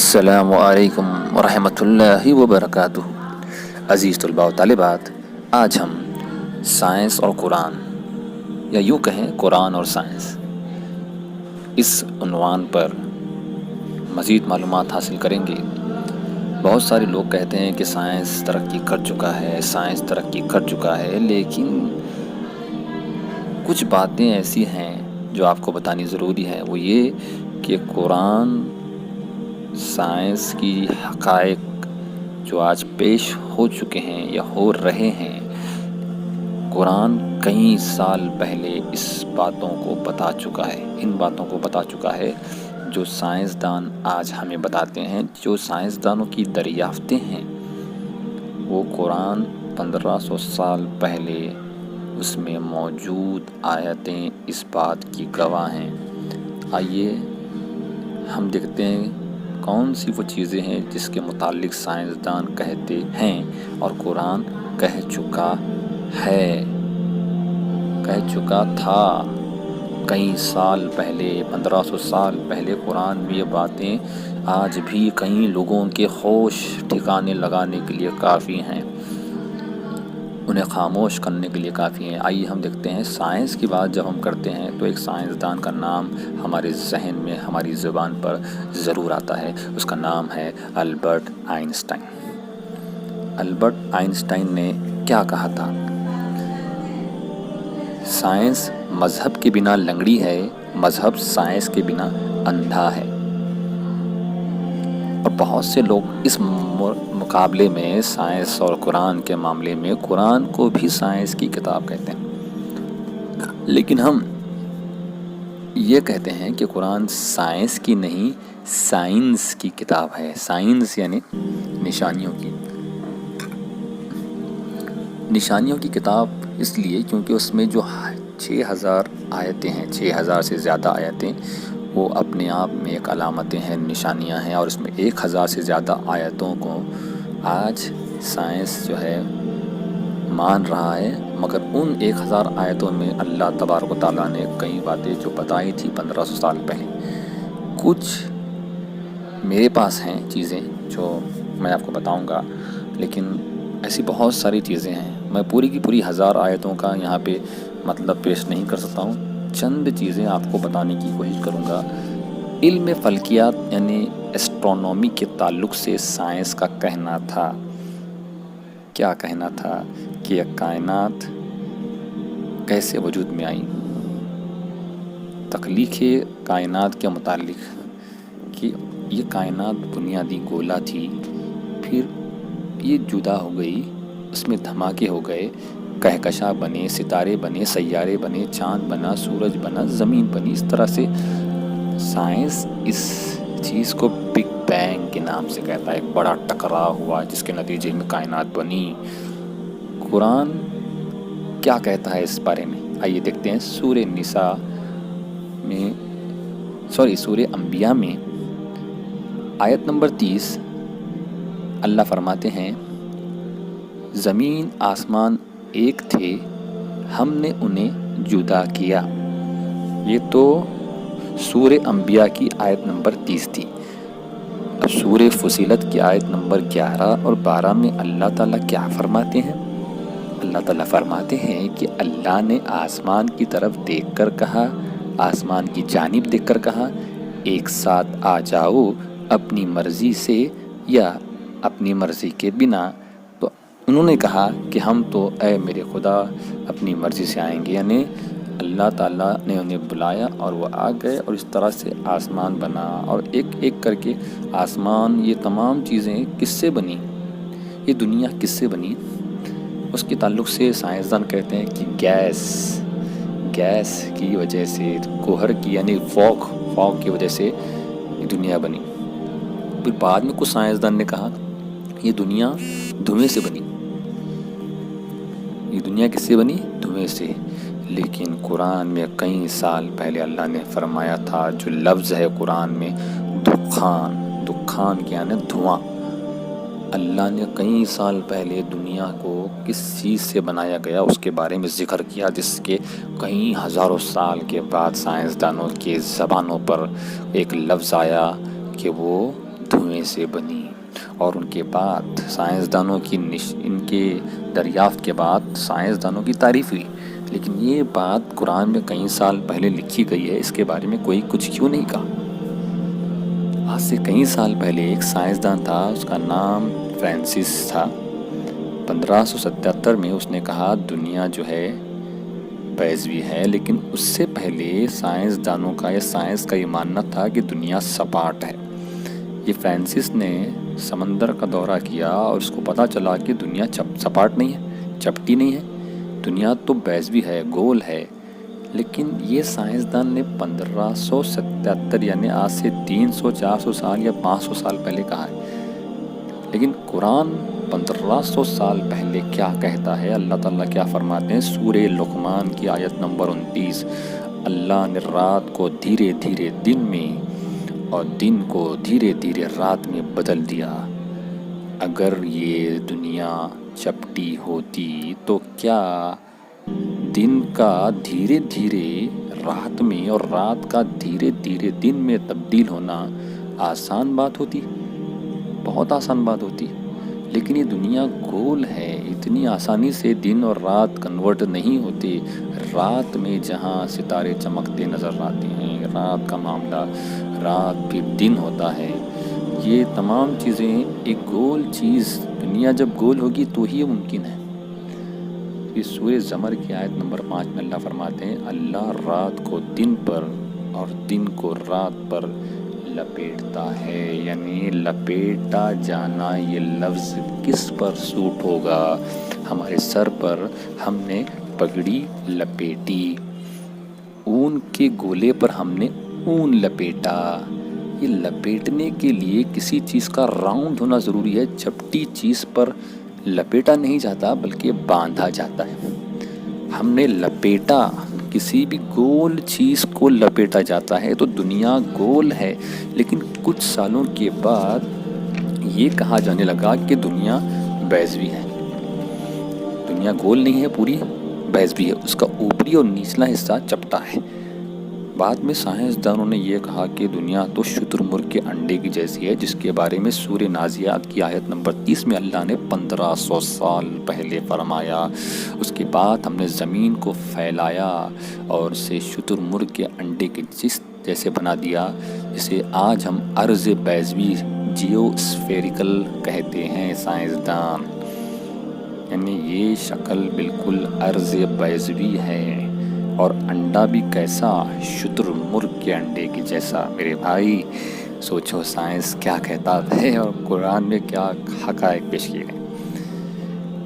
السلام علیکم ورحمۃ اللہ وبرکاتہ۔ عزیز طلباء و طالبات، آج ہم سائنس اور قرآن، یا یوں کہیں قرآن اور سائنس، اس عنوان پر مزید معلومات حاصل کریں گے۔ بہت سارے لوگ کہتے ہیں کہ سائنس ترقی کر چکا ہے، سائنس ترقی کر چکا ہے، لیکن کچھ باتیں ایسی ہیں جو آپ کو بتانی ضروری ہے۔ وہ یہ کہ قرآن سائنس کی حقائق جو آج پیش ہو چکے ہیں یا ہو رہے ہیں، قرآن کئی سال پہلے اس باتوں کو بتا چکا ہے، ان باتوں کو بتا چکا ہے جو سائنسدان آج ہمیں بتاتے ہیں۔ جو سائنسدانوں کی دریافتیں ہیں وہ قرآن 1500 سال پہلے اس میں موجود آیتیں اس بات کی گواہ ہیں۔ آئیے ہم دیکھتے ہیں کون سی وہ چیزیں ہیں جس کے متعلق سائنسدان کہتے ہیں اور قرآن کہہ چکا ہے، کہہ چکا تھا کئی سال پہلے، 1500 سال پہلے۔ قرآن میں یہ باتیں آج بھی کئی لوگوں کے ہوش ٹھکانے لگانے کے لیے کافی ہیں، انہیں خاموش کرنے کے لیے کافی ہیں۔ آئیے ہم دیکھتے ہیں سائنس کی بات جب ہم کرتے ہیں تو ایک سائنسدان کا نام ہمارے ذہن میں، ہماری زبان پر ضرور آتا ہے۔ اس کا نام ہے البرٹ آئنسٹائن۔ البرٹ آئنسٹائن نے کیا کہا تھا؟ سائنس مذہب کے بنا لنگڑی ہے، مذہب سائنس کے بنا اندھا ہے۔ اور بہت سے لوگ اس مقابلے میں، سائنس اور قرآن کے معاملے میں، قرآن کو بھی سائنس کی کتاب کہتے ہیں، لیکن ہم یہ کہتے ہیں کہ قرآن سائنس کی نہیں، سائنس کی کتاب ہے۔ سائنس یعنی نشانیوں کی کتاب اس لیے کیونکہ اس میں جو 6000 آیتیں ہیں، 6000 سے زیادہ آیتیں، وہ اپنے آپ میں ایک علامتیں ہیں، نشانیاں ہیں، اور اس میں 1000 سے زیادہ آیتوں کو آج سائنس جو ہے مان رہا ہے، مگر ان 1000 آیتوں میں اللہ تبارک و تعالیٰ نے کئی باتیں جو بتائی تھی 1500 سال پہلے۔ کچھ میرے پاس ہیں چیزیں جو میں آپ کو بتاؤں گا، لیکن ایسی بہت ساری چیزیں ہیں، میں پوری کی پوری 1000 آیتوں کا یہاں پہ مطلب پیش نہیں کر سکتا ہوں۔ چند چیزیں آپ کو بتانے کی کوشش کروں گا۔ علم فلکیات یعنی ایسٹرونومی کے تعلق سے سائنس کا کہنا تھا، کیا کہنا تھا کہ یہ کائنات کیسے وجود میں آئی۔ تخلیق کائنات کے متعلق کہ یہ کائنات بنیادی گولا تھی، پھر یہ جدا ہو گئی، اس میں دھماکے ہو گئے، کہکشاں بنے، ستارے بنے، سیارے بنے، چاند بنا، سورج بنا، زمین بنی۔ اس طرح سے سائنس اس چیز کو بگ بینگ کے نام سے کہتا ہے، ایک بڑا ٹکراؤ ہوا جس کے نتیجے میں کائنات بنی۔ قرآن کیا کہتا ہے اس بارے میں؟ آئیے دیکھتے ہیں۔ سورہ انبیاء میں آیت نمبر 30 اللہ فرماتے ہیں، زمین آسمان ایک تھے، ہم نے انہیں جدا کیا۔ یہ تو سورہ انبیاء کی آیت نمبر 30 تھی۔ اب سورہ فصلت کی آیت نمبر 11 اور 12 میں اللہ تعالیٰ کیا فرماتے ہیں؟ اللہ تعالیٰ فرماتے ہیں کہ اللہ نے آسمان کی طرف دیکھ کر کہا، آسمان کی جانب دیکھ کر کہا، ایک ساتھ آ جاؤ اپنی مرضی سے یا اپنی مرضی کے بنا۔ تو انہوں نے کہا کہ ہم تو اے میرے خدا اپنی مرضی سے آئیں گے، یعنی اللہ تعالیٰ نے انہیں بلایا اور وہ آ گئے، اور اس طرح سے آسمان بنا، اور ایک ایک کر کے آسمان، یہ تمام چیزیں کس سے بنی، یہ دنیا کس سے بنی؟ اس کے تعلق سے سائنسدان کہتے ہیں کہ گیس کی وجہ سے، گوہر کی یعنی فوگ کی وجہ سے یہ دنیا بنی۔ پھر بعد میں کچھ سائنسدان نے کہا یہ دنیا دھویں سے بنی، یہ دنیا کس سے بنی؟ دھویں سے۔ لیکن قرآن میں کئی سال پہلے اللہ نے فرمایا تھا، جو لفظ ہے قرآن میں دخان کیا ہے دھواں، اللہ نے کئی سال پہلے دنیا کو کس چیز سے بنایا گیا اس کے بارے میں ذکر کیا، جس کے کئی ہزاروں سال کے بعد سائنسدانوں کی زبانوں پر ایک لفظ آیا کہ وہ دھوئیں سے بنی، اور ان کے بعد سائنسدانوں کی ان کے دریافت کے بعد سائنسدانوں کی تعریف ہوئی۔ لیکن یہ بات قرآن میں کئی سال پہلے لکھی گئی ہے، اس کے بارے میں کوئی کچھ کیوں نہیں کہا؟ آج سے کئی سال پہلے ایک سائنسدان تھا، اس کا نام فرانسس تھا۔ 1577 میں اس نے کہا دنیا جو ہے بیضوی ہے، لیکن اس سے پہلے سائنسدانوں کا یا سائنس کا یہ ماننا تھا کہ دنیا سپاٹ ہے۔ یہ فرانسس نے سمندر کا دورہ کیا اور اس کو پتہ چلا کہ دنیا سپاٹ نہیں ہے، چپٹی نہیں ہے، دنیا تو بیضوی ہے، گول ہے۔ لیکن یہ سائنسدان نے 1577 یعنی آج سے 300 400 سال یا 500 سال پہلے کہا ہے۔ لیکن قرآن 1500 سال پہلے کیا کہتا ہے، اللہ تعالیٰ کیا فرماتے ہیں؟ سورہ لقمان کی آیت نمبر 29، اللہ نے رات کو دھیرے دھیرے دن میں اور دن کو دھیرے دھیرے رات میں بدل دیا۔ اگر یہ دنیا چپٹی ہوتی تو کیا دن کا دھیرے دھیرے رات میں اور رات کا دھیرے دھیرے دن میں تبدیل ہونا آسان بات ہوتی؟ بہت آسان بات ہوتی۔ لیکن یہ دنیا گول ہے، اتنی آسانی سے دن اور رات کنورٹ نہیں ہوتے۔ رات میں جہاں ستارے چمکتے نظر آتے ہیں، رات کا معاملہ، رات پھر دن ہوتا ہے۔ یہ تمام چیزیں ایک گول چیز، دنیا جب گول ہوگی تو ہی ممکن ہے۔ یہ سورہ زمر کی آیت نمبر 5 میں اللہ فرماتے ہیں اللہ رات کو دن پر اور دن کو رات پر لپیٹتا ہے، یعنی لپیٹا جانا یہ لفظ کس پر سوٹ ہوگا؟ ہمارے سر پر ہم نے پگڑی لپیٹی، اون کے گولے پر ہم نے اون لپیٹا۔ یہ لپیٹنے کے لیے کسی چیز کا راؤنڈ ہونا ضروری ہے، چپٹی چیز پر لپیٹا نہیں جاتا بلکہ باندھا جاتا ہے۔ ہم نے لپیٹا، کسی بھی گول چیز کو لپیٹا جاتا ہے، تو دنیا گول ہے۔ لیکن کچھ سالوں کے بعد یہ کہا جانے لگا کہ دنیا بیضوی ہے، دنیا گول نہیں ہے، پوری بیضوی ہے، اس کا اوپری اور نچلا حصہ چپٹا ہے۔ بعد میں سائنسدانوں نے یہ کہا کہ دنیا تو شتر مرغ کے انڈے کی جیسی ہے، جس کے بارے میں سورہ نازعات کی آیت نمبر 30 میں اللہ نے 1500 سال پہلے فرمایا۔ اس کے بعد ہم نے زمین کو پھیلایا اور اسے شتر مرغ کے انڈے کے جیسے بنا دیا، جسے آج ہم ارض بیضوی جیو اسفیریکل کہتے ہیں سائنسدان۔ یعنی یہ شکل بالکل ارض بیضوی ہے، اور انڈا بھی کیسا؟ شتر مرغ کے انڈے کی جیسا۔ میرے بھائی سوچو سائنس کیا کہتا ہے اور قرآن میں کیا حقائق پیش کیے گئے۔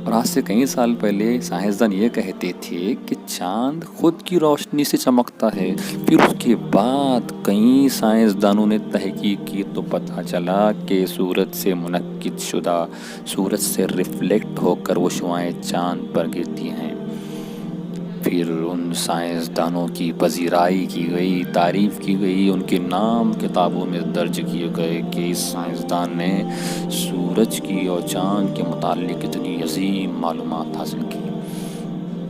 اور آج سے کئی سال پہلے سائنسدان یہ کہتے تھے کہ چاند خود کی روشنی سے چمکتا ہے۔ پھر اس کے بعد کئی سائنسدانوں نے تحقیق کی تو پتہ چلا کہ سورج سے منعکس شدہ، سورج سے ریفلیکٹ ہو کر وہ شعاعیں چاند پر گرتی ہیں۔ پھر ان سائنسدانوں کی پذیرائی کی گئی، تعریف کی گئی، ان کے نام کتابوں میں درج کیے گئے کہ اس سائنسدان نے سورج کی اور چاند کے متعلق اتنی عظیم معلومات حاصل کی۔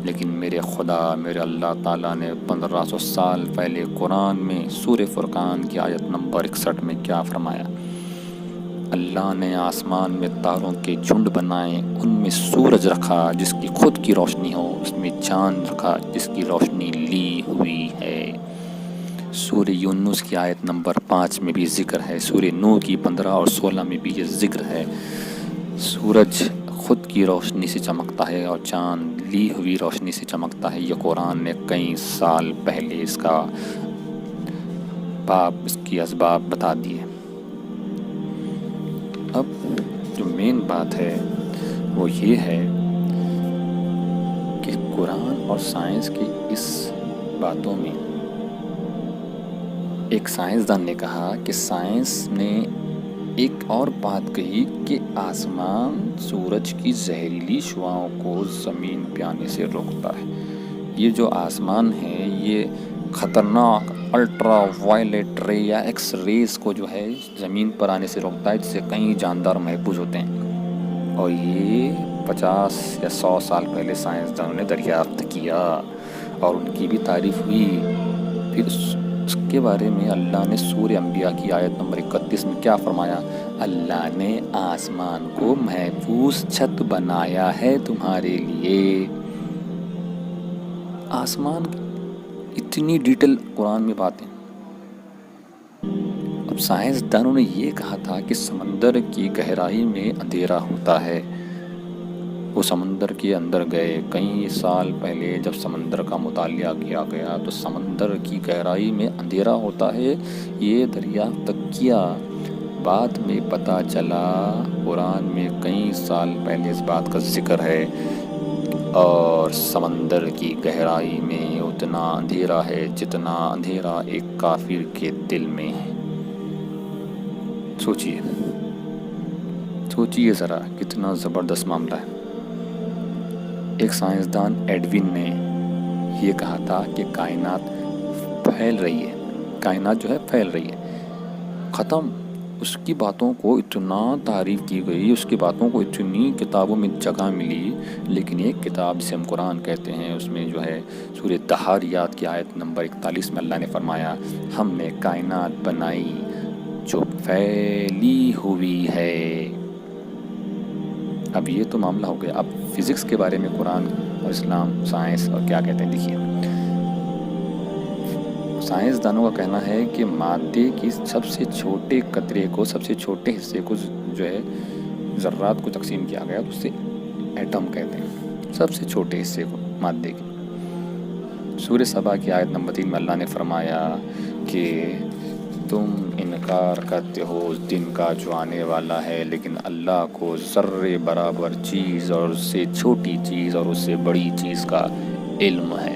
لیکن میرے خدا، میرے اللہ تعالیٰ نے 1500 سال پہلے قرآن میں سورہ فرقان کی آیت نمبر 61 میں کیا فرمایا؟ اللہ نے آسمان میں تاروں کے جھنڈ بنائے، ان میں سورج رکھا جس کی خود کی روشنی ہو، اس میں چاند رکھا جس کی روشنی لی ہوئی ہے۔ سورہ یونس کی آیت نمبر 5 میں بھی ذکر ہے، سورہ نوح کی 15 اور 16 میں بھی یہ ذکر ہے۔ سورج خود کی روشنی سے چمکتا ہے اور چاند لی ہوئی روشنی سے چمکتا ہے۔ یہ قرآن نے کئی سال پہلے اس کا باب، اس کی اسباب بتا دیے۔ اب جو مین بات ہے وہ یہ ہے کہ قرآن اور سائنس کی اس باتوں میں ایک سائنسدان نے کہا کہ سائنس نے ایک اور بات کہی کہ آسمان سورج کی زہریلی شعاؤں کو زمین پہ آنے سے روکتا ہے۔ یہ جو آسمان ہے یہ خطرناک الٹرا وائلیٹ رے یا ایکس ریز کو جو ہے زمین پر آنے سے روکتا ہے، جس سے کئی جاندار محفوظ ہوتے ہیں۔ اور یہ 50 یا 100 سال پہلے سائنسدانوں نے دریافت کیا اور ان کی بھی تعریف ہوئی۔ پھر اس کے بارے میں اللہ نے سورہ انبیاء کی آیت نمبر 31 میں کیا فرمایا؟ اللہ نے آسمان کو محفوظ چھت بنایا ہے تمہارے لیے۔ آسمان اتنی ڈیٹیل قرآن میں باتیں۔ اب سائنسدانوں نے یہ کہا تھا کہ سمندر کی گہرائی میں اندھیرا ہوتا ہے۔ وہ سمندر کے اندر گئے، کئی سال پہلے جب سمندر کا مطالعہ کیا گیا تو سمندر کی گہرائی میں اندھیرا ہوتا ہے، یہ دریافت کیا۔ بعد میں پتہ چلا قرآن میں کئی سال پہلے اس بات کا ذکر ہے، اور سمندر کی گہرائی میں اتنا اندھیرا ہے جتنا اندھیرا ایک کافر کے دل میں ہے۔ سوچیے ذرا کتنا زبردست معاملہ ہے۔ ایک سائنسدان ایڈوین نے یہ کہا تھا کہ کائنات پھیل رہی ہے، کائنات جو ہے پھیل رہی ہے، ختم۔ اس کی باتوں کو اتنا تعریف کی گئی، اس کی باتوں کو اتنی کتابوں میں جگہ ملی، لیکن ایک کتاب جسے ہم قرآن کہتے ہیں، اس میں جو ہے سورہ طحاریات کی آیت نمبر 41 میں اللہ نے فرمایا، ہم نے کائنات بنائی جو پھیلی ہوئی ہے۔ اب یہ تو معاملہ ہو گیا۔ اب فزکس کے بارے میں قرآن اور اسلام، سائنس اور کیا کہتے ہیں، دیکھیے سائنسدانوں کا کہنا ہے کہ مادے کی سب سے چھوٹے قطرے کو، سب سے چھوٹے حصے کو جو ہے ذرات کو تقسیم کیا گیا، تو اسے ایٹم کہتے ہیں، سب سے چھوٹے حصے کو مادے کے۔ سورہ سبا کی آیت نمبر 3 میں اللہ نے فرمایا کہ تم انکار کرتے ہو اس دن کا جو آنے والا ہے، لیکن اللہ کو ذرے برابر چیز اور اس سے چھوٹی چیز اور اس سے بڑی چیز کا علم ہے۔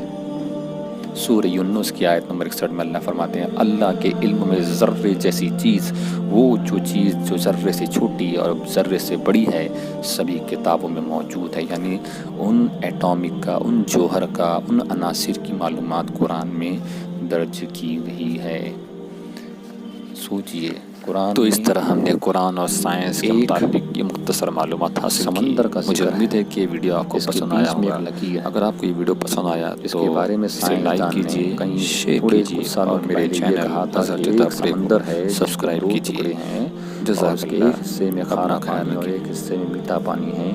سورہ یونس کی آیت نمبر 61 میں اللہ فرماتے ہیں، اللہ کے علم میں ذرے جیسی چیز، وہ جو چیز جو ذرے سے چھوٹی اور ذرے سے بڑی ہے، سبھی کتابوں میں موجود ہے۔ یعنی ان ایٹامک کا، ان جوہر کا، ان عناصر کی معلومات قرآن میں درج کی گئی ہے۔ سوچئے قرآن، تو اس طرح ہم نے قرآن اور سائنس کے متعلق یہ مختصر معلومات حاصل کی۔ سمندر کا مجھے امید ہے کہ یہ ویڈیو آپ کو پسند آیا ہوگا۔ اگر آپ کو یہ ویڈیو پسند آیا تو اس کے بارے میں لائک کیجیے، شیئر کیجیے، اور میرے چینل حضرت سمندر ہے سبسکرائب کیجیے۔ جزاک اللہ۔ اپنا خیال رکھیں۔ اور ایک حصے میں میٹھا پانی ہے۔